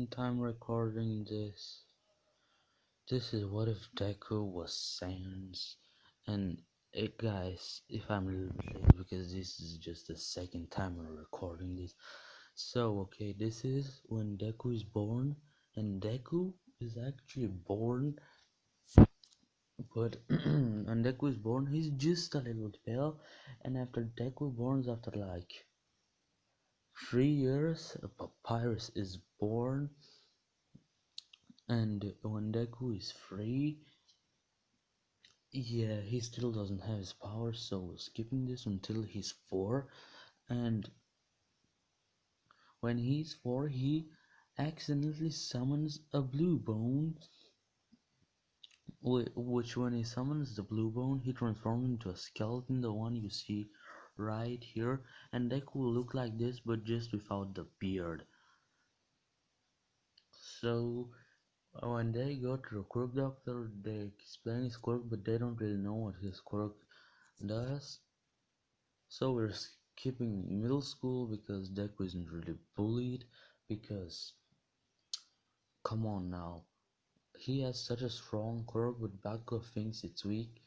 Time recording this. This is what if Deku was Sans. And guys, if I'm a little bit late because this is just the second time I'm recording this. So okay, this is when Deku is born, and Deku is actually born, but when Deku is born, he's just a little pale, and after Deku borns, after like 3 years, a Papyrus is born, and when Deku is free, yeah, he still doesn't have his powers, so we're skipping this until he's 4. And when he's 4, he accidentally summons a blue bone, which when he summons the blue bone, he transforms into a skeleton, the one you see right here. And Deku will look like this, but just without the beard. So when they go to the quirk doctor, they explain his quirk, but they don't really know what his quirk does. So we're skipping middle school because Deku isn't really bullied, because come on now, he has such a strong quirk, but Bakugo thinks it's weak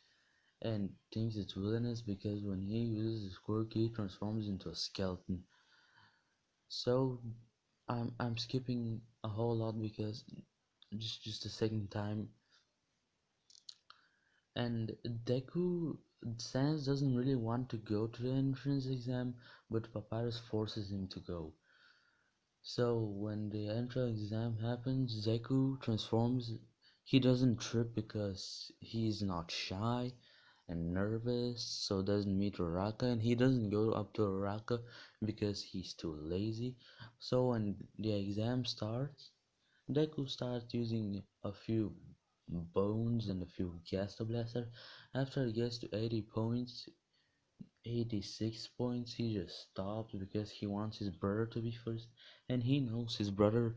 and thinks it's villainous because when he uses his quirk he transforms into a skeleton. So I'm skipping a whole lot because just the second time. And Deku Sans doesn't really want to go to the entrance exam, but Papyrus forces him to go. So when the entrance exam happens, Deku transforms. He doesn't trip because he's not shy and nervous, so doesn't meet Uraraka, and he doesn't go up to Uraraka because he's too lazy. So when the exam starts, Deku starts using a few bones and a few Gasta Blaster. After he gets to 80 points, 86 points, he just stops because he wants his brother to be first, and he knows his brother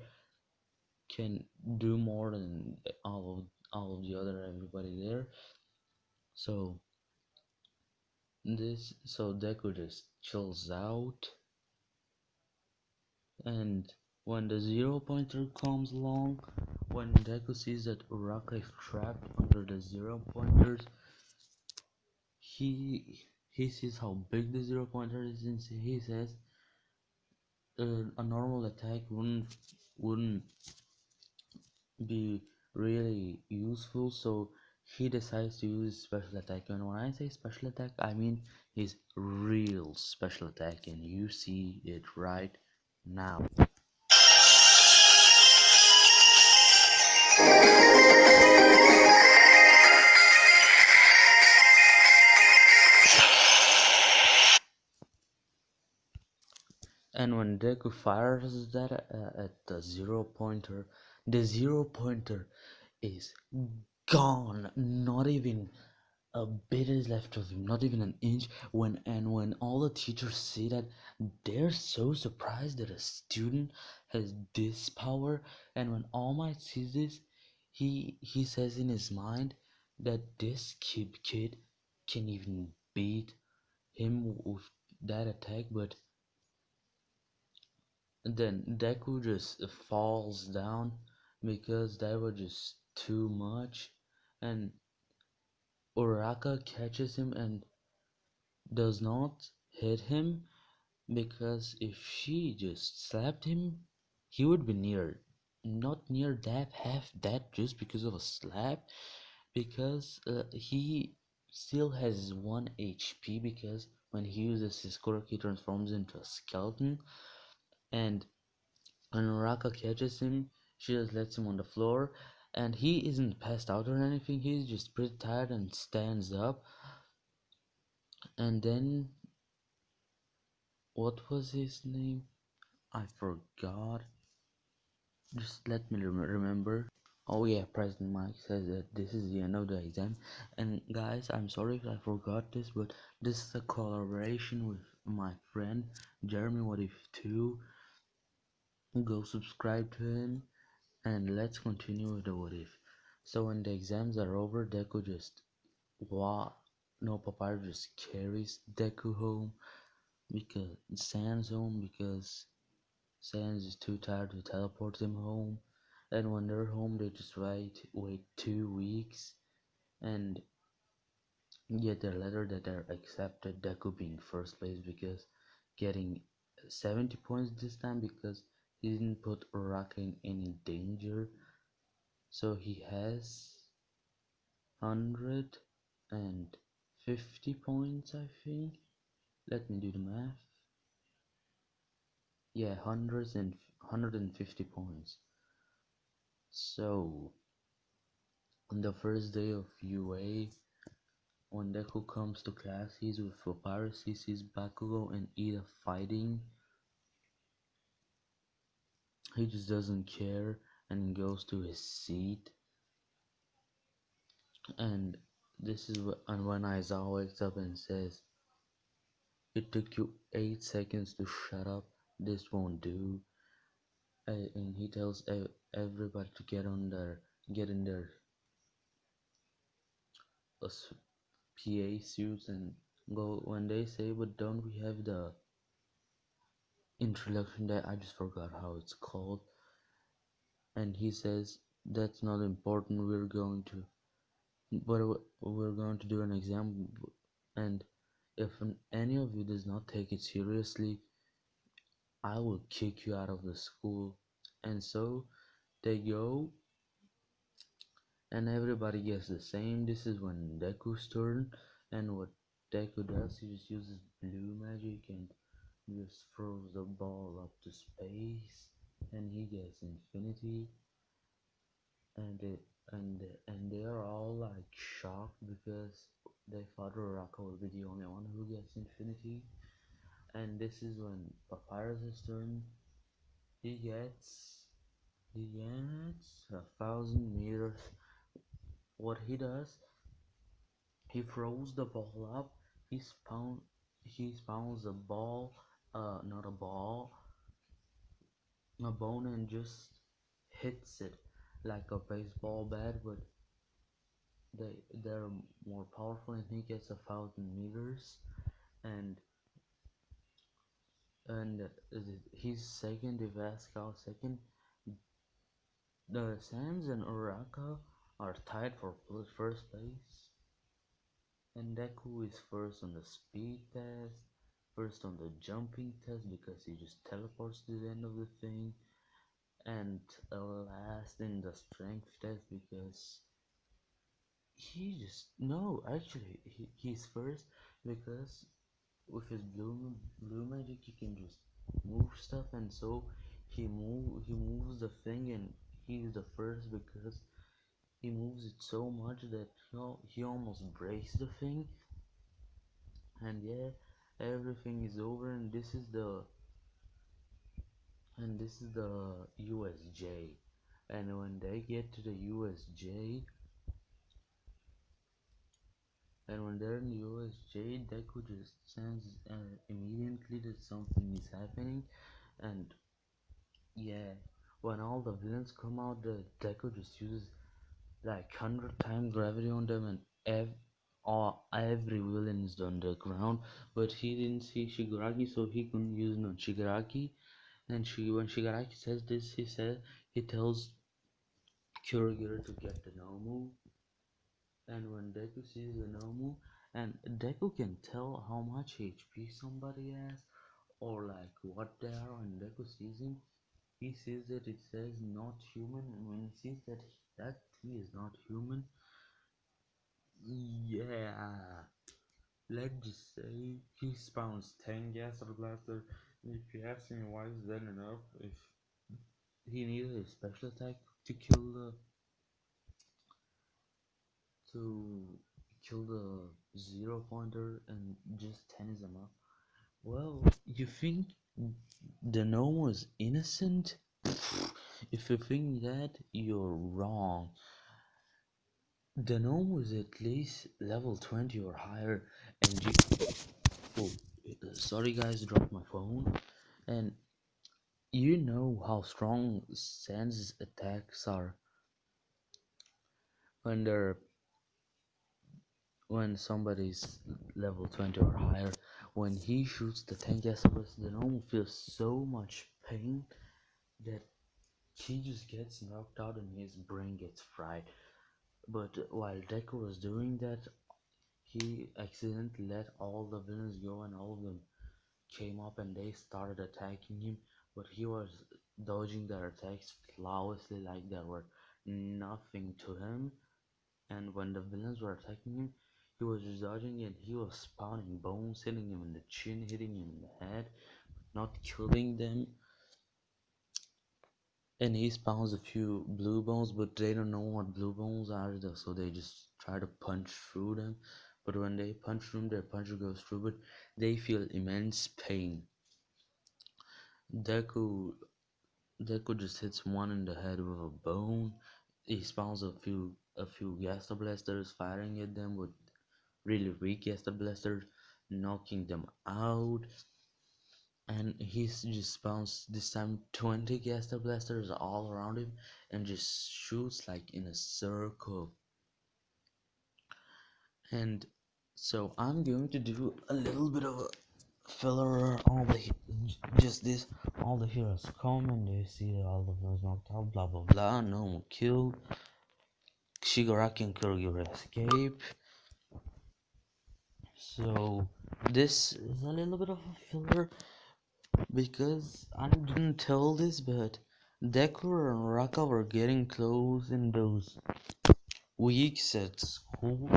can do more than all of the other everybody there. So Deku just chills out, and when the zero pointer comes along, when Deku sees that Uraka is trapped under the zero pointers, he sees how big the zero pointer is, and he says a normal attack wouldn't be really useful, so he decides to use special attack. And when I say special attack, I mean his real special attack, and you see it right now. And when Deku fires that at the zero pointer is gone. Not even a bit is left of him, not even an inch. When all the teachers see that, they're so surprised that a student has this power. And when All Might sees this, he says in his mind that this kid can even beat him with that attack. But then Deku just falls down because that was just too much. And Uraka catches him and does not hit him, because if she just slapped him, he would be not near that, half that, just because of a slap, because he still has 1 HP, because when he uses his quirk he transforms into a skeleton. And when Uraka catches him, she just lets him on the floor, and he isn't passed out or anything, he's just pretty tired and stands up. And then, what was his name? I forgot. Just let me remember. Oh yeah, President Mike says that this is the end of the exam. And guys, I'm sorry if I forgot this, but this is a collaboration with my friend Jeremie What If 2. Go subscribe to him, and let's continue with the what if. So when the exams are over, Deku just no, Papyrus just carries Deku home, because Sans home, because Sans is too tired to teleport them home, and when they're home, they just wait 2 weeks, and get their letter that they're accepted. Deku being first place because getting 70 points this time because he didn't put Uraka in any danger, so he has 150 points, I think. Let me do the math. Yeah, 150 points. So on the first day of UA, when Deku comes to class, he's with Papyrus, he sees Bakugo and Ida fighting. He just doesn't care and goes to his seat. And this is and when Aizawa wakes up and says, "It took you 8 seconds to shut up. This won't do." And he tells everybody to get in their PA suits and go. When they say, "But don't we have the introduction that I just forgot how it's called?" And he says, "That's not important. We're going to do an exam, and if any of you does not take it seriously, I will kick you out of the school." And so they go, and everybody gets the same. This is when Deku's turn, and what Deku does, he just uses blue magic and just throws the ball up to space, and he gets infinity, and it, and they are all like shocked because they thought Uraka will be the only one who gets infinity. And this is when Papyrus' turn. He gets he gets 1,000 meters. What he does, he throws the ball up. He spawns a ball, not a ball, a bone, and just hits it like a baseball bat, but they're more powerful, and he gets 1,000 meters. and and he's second. If Pascal second, the Sans and Uraka are tied for first place, and Deku is first on the speed test, first on the jumping test because he just teleports to the end of the thing, and last in the strength test because he just no, actually he's first because with his blue magic he can just move stuff, and so he moves the thing, and he's the first because he moves it so much that he almost breaks the thing. And yeah, everything is over, and this is the USJ. And when they get to the USJ, and when they're in the USJ, Deku just senses immediately that something is happening. And yeah, when all the villains come out, the Deku just uses like 100 times gravity on them, and every villain is on the ground. But he didn't see Shigaraki, so he couldn't use no Shigaraki. And when Shigaraki says this, he tells Kurogiro to get the Nomu. And when Deku sees the Nomu, and Deku can tell how much HP somebody has, or like what they are. When Deku sees him, he sees that it says not human, and when he sees that he is not human, yeah, let's just say he spawns 10 gas or blaster. If you ask me why is that enough, if he needed a special attack to to kill the zero pointer, and just 10 is enough. Well, you think the gnome was innocent? If you think that, you're wrong. The gnome was at least level 20 or higher, and oh, sorry guys, dropped my phone. And you know how strong Sans attacks are when they're when somebody's level 20 or higher. When he shoots the 10 Gasaurus, the gnome feels so much pain that he just gets knocked out and his brain gets fried. But while Deku was doing that, he accidentally let all the villains go and all of them came up and they started attacking him. But he was dodging their attacks flawlessly like they were nothing to him. And when the villains were attacking him, he was just dodging and he was spawning bones, hitting him in the chin, hitting him in the head, not killing them. And he spawns a few blue bones, but they don't know what blue bones are, though, so they just try to punch through them. But when they punch through them, their punch goes through, but they feel immense pain. Deku Deku just hits one in the head with a bone. He spawns a few Gaster Blasters, firing at them with really weak Gaster Blasters, knocking them out. And he just spawns this time 20 Gaster Blasters all around him and just shoots like in a circle. And so I'm going to do a little bit of a filler. Just this, all the heroes come and they see all the villains knocked out, blah blah blah, no one killed. Shigaraki and Kurogiro escape. So this is a little bit of a filler because I didn't tell this, but Deku and Raka were getting close in those weeks at school,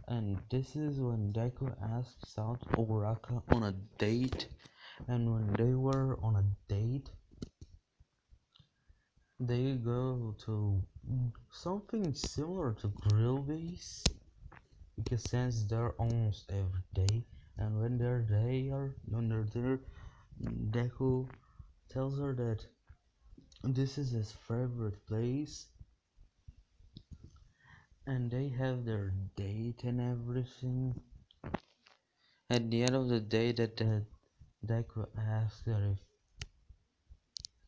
and this is when Deku asks out Uraka on a date, and when they were on a date, they go to something similar to Grill Base, because since they're almost every day, and when they're there, Deku tells her that this is his favorite place, and they have their date and everything. At the end of the day, that Deku asks her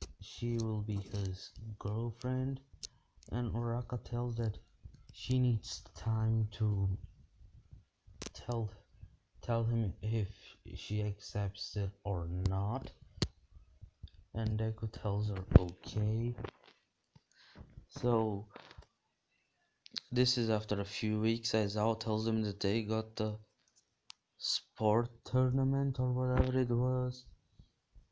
if she will be his girlfriend, and Uraka tells that she needs time to tell tell him if she accepts it or not. And Deku tells her okay. So this is after a few weeks. Aizawa tells them that they got the sport tournament or whatever it was,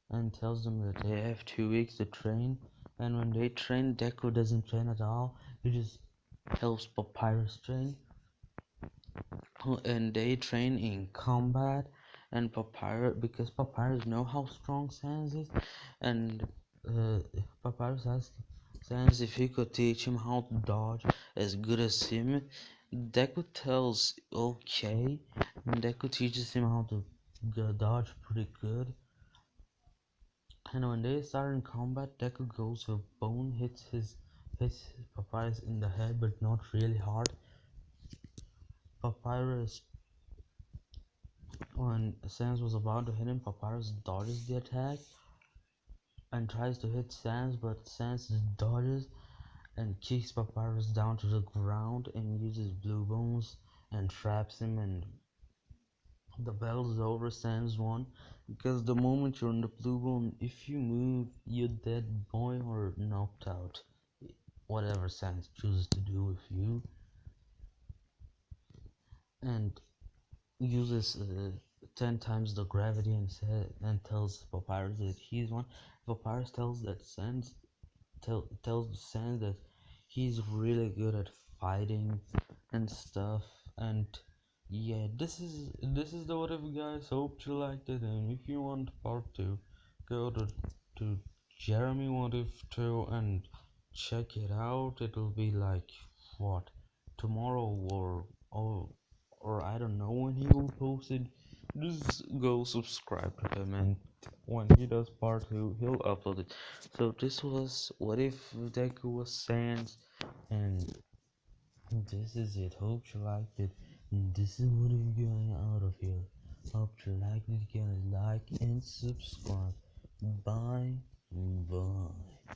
and tells them that they have 2 weeks to train. And when they train, Deku doesn't train at all. He just helps Papyrus train. And they train in combat. And Papyrus, because Papyrus know how strong Sans is, and Papyrus asks Sans if he could teach him how to dodge as good as him. Deku tells okay, and Deku teaches him how to dodge pretty good. And when they start in combat, Deku goes for bone, hits Papyrus in the head, but not really hard. Papyrus, when Sans was about to hit him, Papyrus dodges the attack and tries to hit Sans, but Sans dodges and kicks Papyrus down to the ground and uses blue bones and traps him, and the battle is over. Sans won, because the moment you're in the blue bone, if you move, you're dead boy or knocked out. Whatever Sans chooses to do with you, and uses 10 times the gravity and tells Papyrus that he's one. Papyrus tells that tells Sans that he's really good at fighting and stuff. And yeah, this is the what if, guys. Hope you liked it, and if you want part 2, go to Jeremie What If 2 and check it out. It'll be like what, tomorrow or I don't know when he will post it. Just go subscribe to him, and when he does part 2, he'll upload it. So this was What If Deku was Sans, and this is it. Hope you liked it. This is What If going out of here. Hope you liked it. Guys, like and subscribe. Bye. Bye.